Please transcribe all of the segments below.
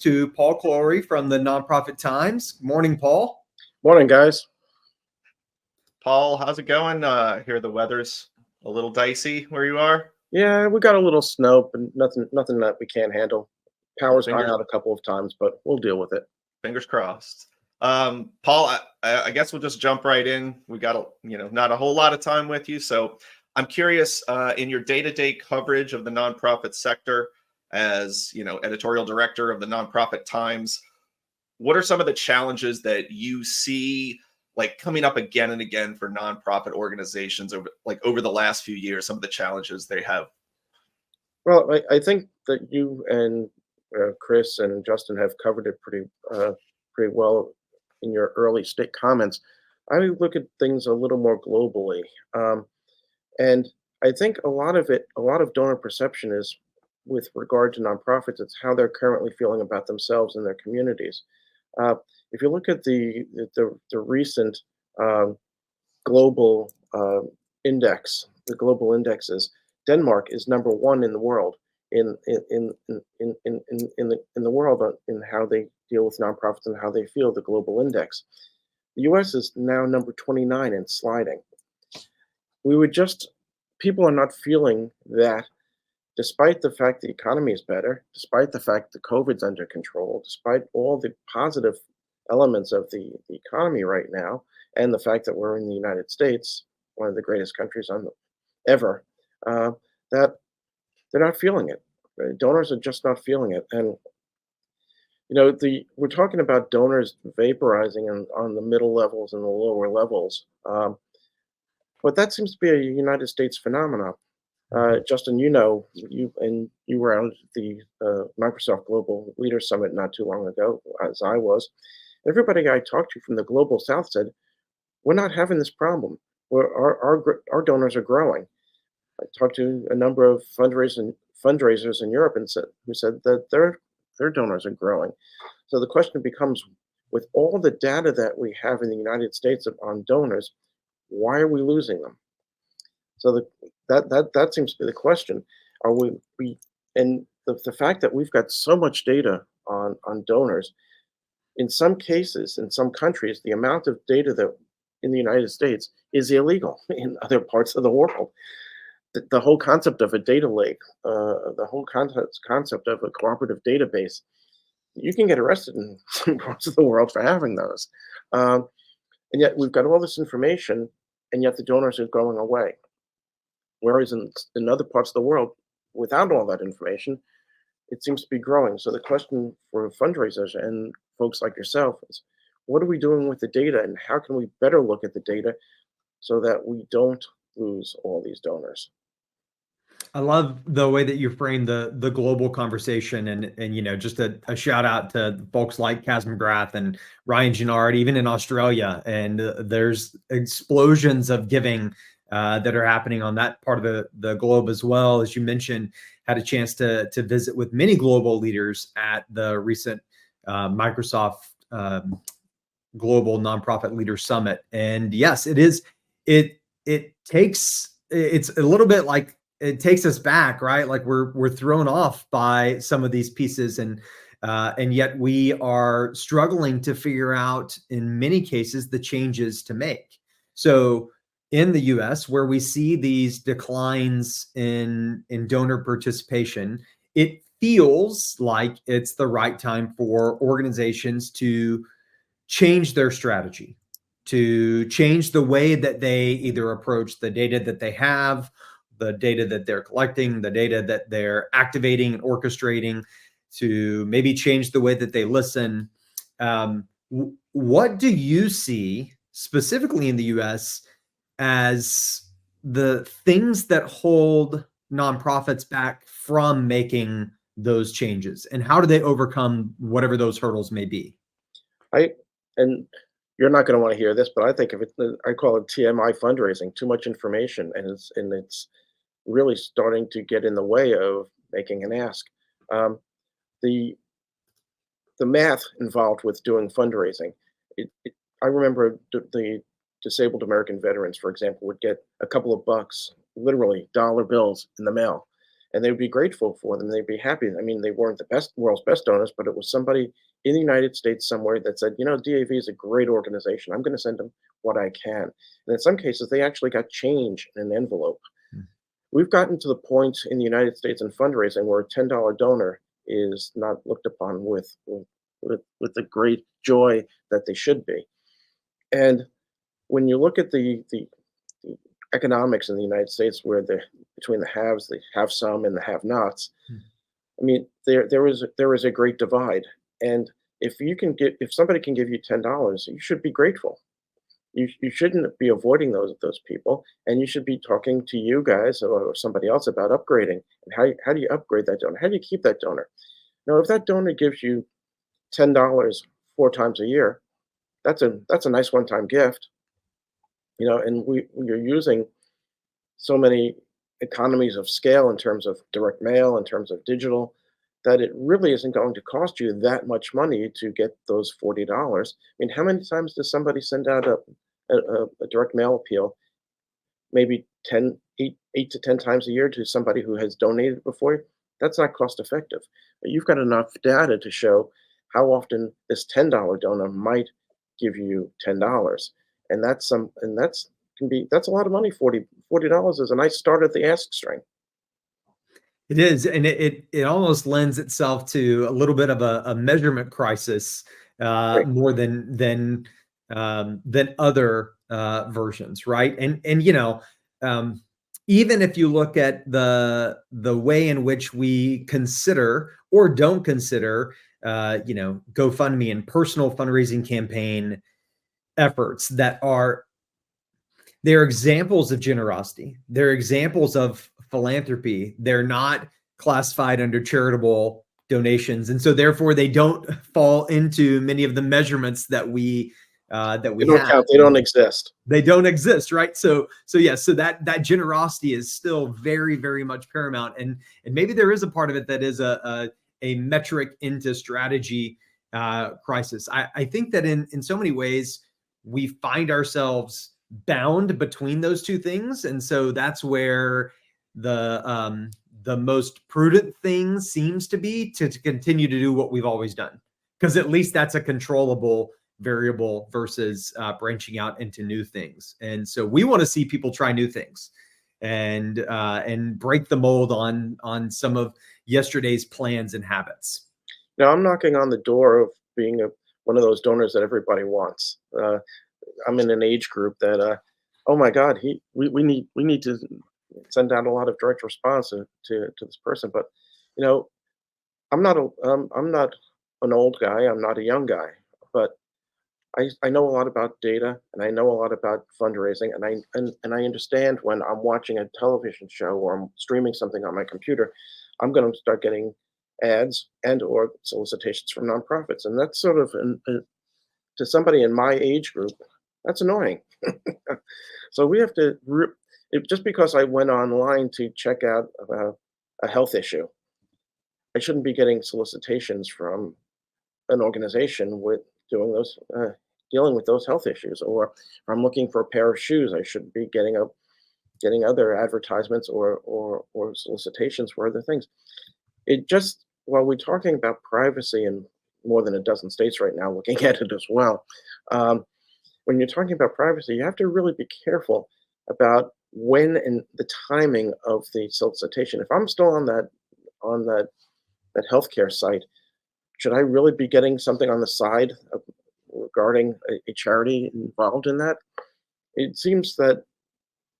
to Paul Clolery from the NonProfit Times. Morning, Paul. Morning, guys. Paul, how's it going? Here the weather's a little dicey where you are. Yeah, we got a little snow, but nothing that we can't handle. Power's gone out a couple of times, but we'll deal with it. Fingers crossed. Paul, I guess we'll just jump right in. We got not a whole lot of time with you, so I'm curious in your day-to-day coverage of the nonprofit sector as editorial director of the NonProfit Times. What are some of the challenges that you see coming up again and again for nonprofit organizations over the last few years? Some of the challenges they have. Well, I think that you and Chris and Justin have covered it pretty well in your early state comments. I look at things a little more globally, and I think a lot of donor perception is with regard to nonprofits. It's how they're currently feeling about themselves and their communities. If you look at the recent global index, the global indexes, Denmark is #1 in the world in the world in how they deal with nonprofits and how they feel the global index. The U.S. is now #29 and sliding. People are not feeling that, despite the fact the economy is better, despite the fact the COVID's under control, despite all the positive elements of the economy right now, and the fact that we're in the United States, one of the greatest countries ever, that they're not feeling it. Donors are just not feeling it. And we're talking about donors vaporizing on the middle levels and the lower levels, but that seems to be a United States phenomenon. Justin, you were out at the Microsoft Global Leaders Summit not too long ago, as I was. Everybody I talked to from the Global South said, we're not having this problem. Our donors are growing. I talked to a number of fundraisers in Europe who said that their donors are growing. So the question becomes, with all the data that we have in the United States on donors, why are we losing them? So that seems to be the question. Are we and the fact that we've got so much data on donors, in some cases, in some countries, the amount of data that in the United States is illegal in other parts of the world. The whole concept of a data lake, the whole concept of a cooperative database, you can get arrested in some parts of the world for having those. And yet we've got all this information, and yet the donors are going away. Whereas in other parts of the world, without all that information, it seems to be growing. So the question for fundraisers and folks like yourself is, what are we doing with the data, and how can we better look at the data so that we don't lose all these donors? I love the way that you frame the global conversation, and just a shout out to folks like Kaz McGrath and Ryan Gennard, even in Australia. And there's explosions of giving that are happening on that part of the globe as well. As you mentioned, had a chance to visit with many global leaders at the recent Microsoft Global Nonprofit Leaders Summit. And yes, it's a little bit like, it takes us back, right? Like we're thrown off by some of these pieces, and yet we are struggling to figure out, in many cases, the changes to make. So in the US, where we see these declines in donor participation, it feels like it's the right time for organizations to change their strategy, to change the way that they either approach the data that they have, the data that they're collecting, the data that they're activating and orchestrating, to maybe change the way that they listen. What do you see specifically in the US as the things that hold nonprofits back from making those changes, and how do they overcome whatever those hurdles may be? And you're not going to want to hear this, but I think I call it TMI fundraising, too much information, and it's really starting to get in the way of making an ask. The math involved with doing fundraising. I remember the disabled American veterans, for example, would get a couple of bucks, literally dollar bills, in the mail, and they would be grateful for them. They'd be happy. I mean, they weren't the best world's best donors, but it was somebody in the United States somewhere that said, you know, DAV is a great organization. I'm going to send them what I can. And in some cases, they actually got change in an envelope. Hmm. We've gotten to the point in the United States in fundraising where a $10 donor is not looked upon with the great joy that they should be. And when you look at the economics in the United States, where the between the haves, the have some, and the have nots, Hmm. I mean, there is a great divide. And if somebody can give you $10, you should be grateful. You shouldn't be avoiding those people, and you should be talking to you guys or somebody else about upgrading. And how do you upgrade that donor? How do you keep that donor? Now, if that donor gives you $10 4 times a year, that's a nice one-time gift, you know. And we're using so many economies of scale in terms of direct mail, in terms of digital, that it really isn't going to cost you that much money to get those $40. I mean, how many times does somebody send out a direct mail appeal? Maybe 8 to 10 times a year to somebody who has donated before. That's not cost effective. But you've got enough data to show how often this $10 donor might give you $10. And that's a lot of money. $40 is a nice start at the ask string. It is, and it almost lends itself to a little bit of a measurement crisis, Right. more than other versions, right? And you know, even if you look at the way in which we consider or don't consider, you know, GoFundMe and personal fundraising campaign efforts they're examples of generosity. They're examples of philanthropy. They're not classified under charitable donations, and so therefore they don't fall into many of the measurements that we They don't have. count. They don't exist. They don't exist, right? So yes, so that generosity is still very, very much paramount, and maybe there is a part of it that is a metric into strategy crisis. I think that in so many ways we find ourselves bound between those two things, and so that's where the most prudent thing seems to be to continue to do what we've always done, because at least that's a controllable variable versus branching out into new things. And so we want to see people try new things and break the mold on some of yesterday's plans and habits. Now, I'm knocking on the door of being one of those donors that everybody wants. I'm in an age group that, oh my God, we need to send out a lot of direct response to this person. But you know, I'm not an old guy. I'm not a young guy. But I know a lot about data, and I know a lot about fundraising, and I understand when I'm watching a television show or I'm streaming something on my computer, I'm going to start getting ads and or solicitations from nonprofits, and that's sort of to somebody in my age group, that's annoying. So we have to just because I went online to check out a health issue, I shouldn't be getting solicitations from an organization with doing those dealing with those health issues. Or if I'm looking for a pair of shoes, I should be getting other advertisements or solicitations for other things. It just while we're talking about privacy in more than a dozen states right now, looking at it as well. When you're talking about privacy, you have to really be careful about when and the timing of the solicitation. If I'm still on that healthcare site, should I really be getting something on the side regarding a charity involved in that? It seems that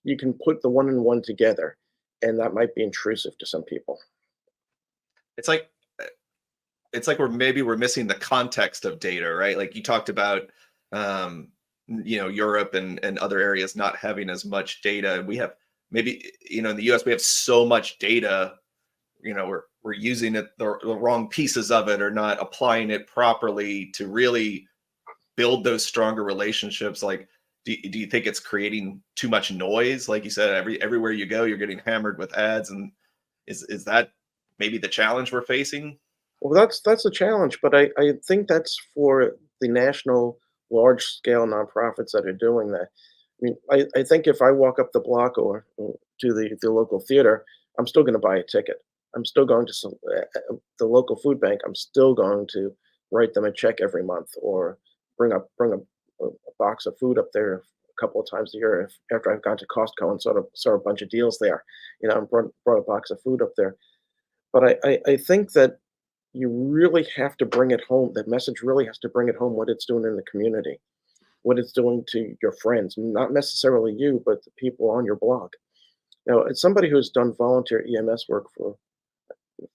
you can put the one and one together, and that might be intrusive to some people. It's like we're missing the context of data, right? Like you talked about, Europe and other areas not having as much data. We have maybe, in the US, we have so much data, we're using it, the wrong pieces of it, or not applying it properly to really build those stronger relationships. Like, do you think it's creating too much noise? Like you said, everywhere you go, you're getting hammered with ads. And is that maybe the challenge we're facing? Well, that's a challenge, but I think that's for the national large scale nonprofits that are doing that. I mean, I think if I walk up the block or to the local theater, I'm still going to buy a ticket. I'm still going to the local food bank. I'm still going to write them a check every month, or bring a box of food up there a couple of times a year. After I've gone to Costco and saw a bunch of deals there, and brought a box of food up there. But I think that you really have to bring it home. That message really has to bring it home, what it's doing in the community, what it's doing to your friends, not necessarily you, but the people on your block. Now, as somebody who's done volunteer EMS work for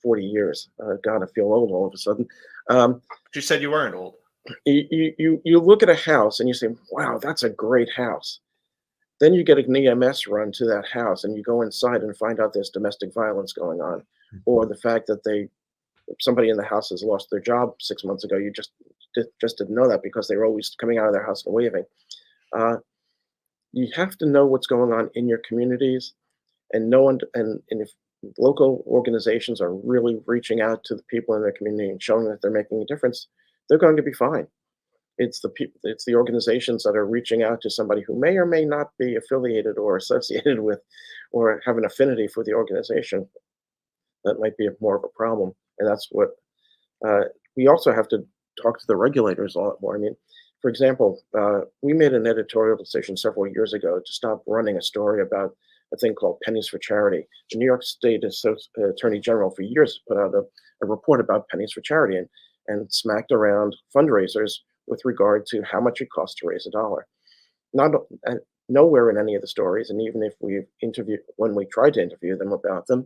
40 years, God, I feel old all of a sudden. Um, You said you weren't old. you look at a house and you say, wow, that's a great house. Then you get an EMS run to that house and you go inside and find out there's domestic violence going on, or the fact that somebody in the house has lost their job 6 months ago. You just didn't know that because they were always coming out of their house and waving. You have to know what's going on in your communities, and if local organizations are really reaching out to the people in their community and showing that they're making a difference, they're going to be fine. It's the organizations that are reaching out to somebody who may or may not be affiliated or associated with, or have an affinity for the organization, that might be more of a problem. And that's what we also have to talk to the regulators a lot more. I mean, for example, we made an editorial decision several years ago to stop running a story about a thing called Pennies for Charity. The New York State Attorney General for years put out a report about Pennies for Charity, and smacked around fundraisers with regard to how much it costs to raise a dollar. Nowhere in any of the stories, and even if when we tried to interview them about them,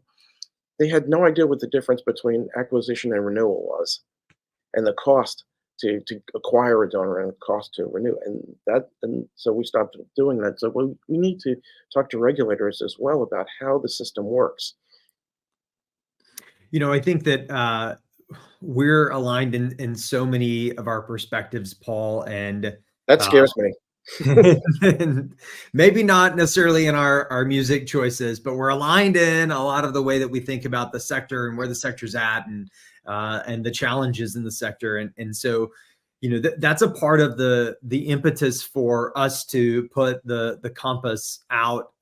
they had no idea what the difference between acquisition and renewal was, and the cost to acquire a donor and the cost to renew. And so we stopped doing that. So we need to talk to regulators as well about how the system works. I think that we're aligned in so many of our perspectives, Paul, and that scares me. and maybe not necessarily in our music choices, but we're aligned in a lot of the way that we think about the sector and where the sector's at, and the challenges in the sector. And so, that's a part of the impetus for us to put the compass out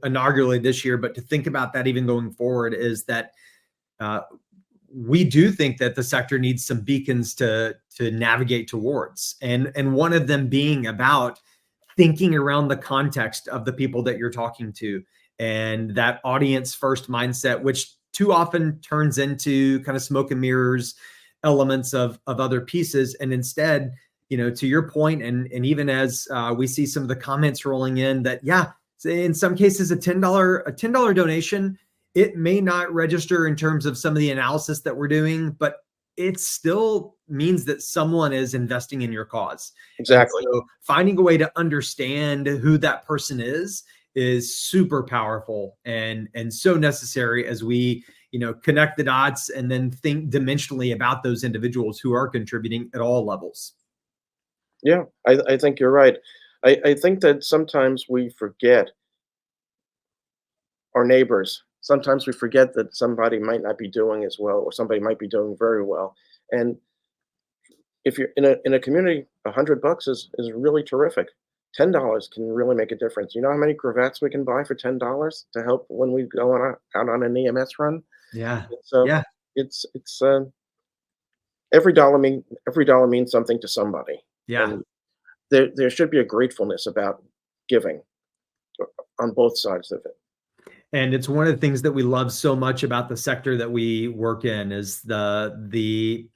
inaugurally this year, but to think about that even going forward, is that we do think that the sector needs some beacons to navigate towards, and one of them being about thinking around the context of the people that you're talking to, and that audience first mindset, which too often turns into kind of smoke and mirrors elements of other pieces. And instead, to your point, and even as we see some of the comments rolling in, that in some cases a $10 donation, it may not register in terms of some of the analysis that we're doing, but it still means that someone is investing in your cause. Exactly. And so finding a way to understand who that person is super powerful and so necessary as we, connect the dots and then think dimensionally about those individuals who are contributing at all levels. Yeah, I think you're right. I think that sometimes we forget our neighbors. Sometimes we forget that somebody might not be doing as well, or somebody might be doing very well. And if you're in a community, $100 is really terrific. $10 can really make a difference. You know how many cravats we can buy for $10 to help when we go out on an EMS run? Yeah. So yeah. it's every dollar means something to somebody. Yeah. And there should be a gratefulness about giving on both sides of it. And it's one of the things that we love so much about the sector that we work in, is the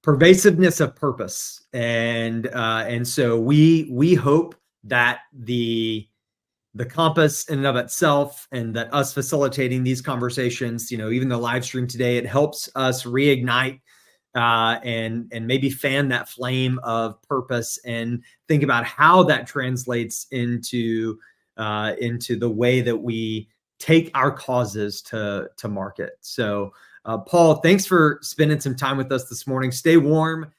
pervasiveness of purpose. And so we hope that the compass in and of itself, and that us facilitating these conversations, even the live stream today, it helps us reignite and maybe fan that flame of purpose, and think about how that translates into the way that we take our causes to market. So Paul, thanks for spending some time with us this morning. Stay warm.